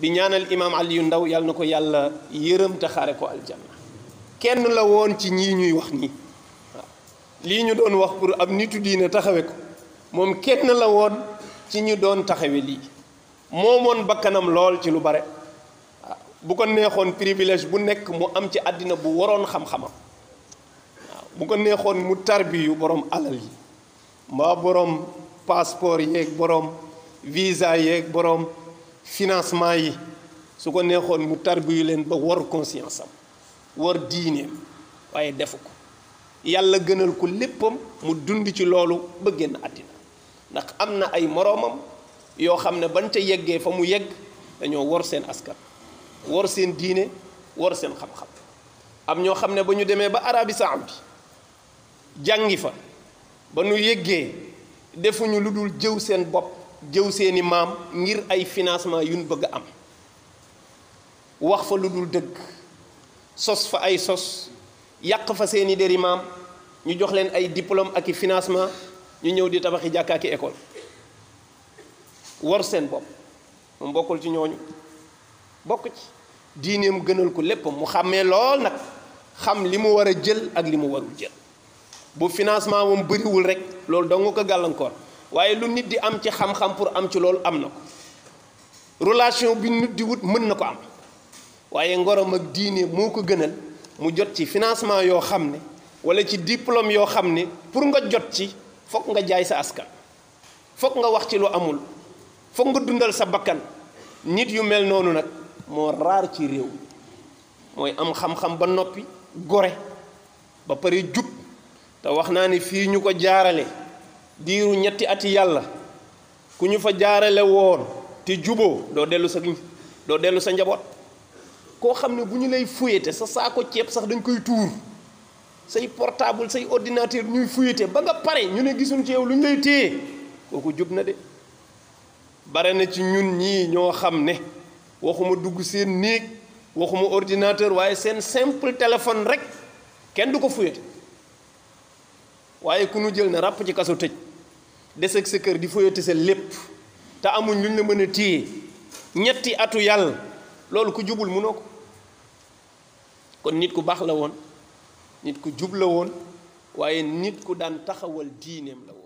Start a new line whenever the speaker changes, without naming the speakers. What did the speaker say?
di ñaanal imam Aliou Ndao yàlla na ko yàlla yërëm te xaare ko aljanna. kenn la woon ci ñii ñuy wax nii waaw lii ñu doon wax pour ab nitu diine taxawe ko moom kenn la woon ci ñu doon taxawe lii moomoon bakkanam lool ci lu bare waaw bu ko neexoon privilège bu nekk mu am ci àddina bu waroon xam-xamam waaw bu ko neexoon mu tarbiyu borom alal yi mbaa borom passeport yeeg borom visa yeeg borom financement yi su ko neexoon mu tarbiyu leen ba war conscience am war diineem waaye defu ko yàlla gënal ko léppam mu dund ci loolu ba génn àddina ndax am na ay moroomam yoo xam ne bañ ca yeggee fa mu yegg dañoo war seen askan war seen diine war seen xam-xam am ñoo xam ne ba ñu demee ba Arabie Saoudi jàngi fa ba nu yeggee defuñu lu dul jëw seen bopp jëw seeni maam ngir ay financement yuñ bëgg a am wax fa lu dul dëgg sos fa ay sos yàq fa seeni deri maam ñu jox leen ay diplôme ak i financement ñu ñëw di tabaxi jàkka ak école war seen bopp moom bokkul ci ñooñu bokk ci diineem gënal ko lépp mu xàmmee lool nag xam li mu war a jël ak li mu warul jël bu financement moom bëriwul rek loolu dong ko gàllankoor waaye lu nit di am ci xam-xam pour am ci loolu am na ko relation bi nit di wut mën na ko am waaye ngorom ak diine moo ko gënal mu jot ci financement yoo xam ne wala ci diplôme yoo xam ne pour nga jot ci fokk nga jaay sa askan fokk nga wax ci lu amul fokk nga dundal sa bakkan nit yu mel noonu nag moo raar ci réew mooy am xam-xam ba noppi gore ba pare jub te wax naa ni fii ñu ko jaarale diiru ñetti ati yàlla ku ñu fa jaarale woon te juboo doo dellu sa njaboot koo xam ne bu ñu lay fuyete sa saako ceeb sax dañ koy tuur say portable say ordinateur ñuy fuyete ba nga pare ñu ne gisuñ ci yow lu ñu lay téye kooku jub na de bare na ci ñun ñii ñoo xam ne waxuma dugg seen néeg waxuma ordinateur waaye seen simple téléphone rek kenn du ko fuyete waaye ku nu jël ne ràpp ci kaso tëj des ak sa kër di fuyete sa lépp te amuñ lu ñu la mën a téye ñetti atu yàlla loolu ku jubul mënoo ko kon nit ku baax la woon nit ku jub la woon waaye nit ku daan taxawal diineem la woon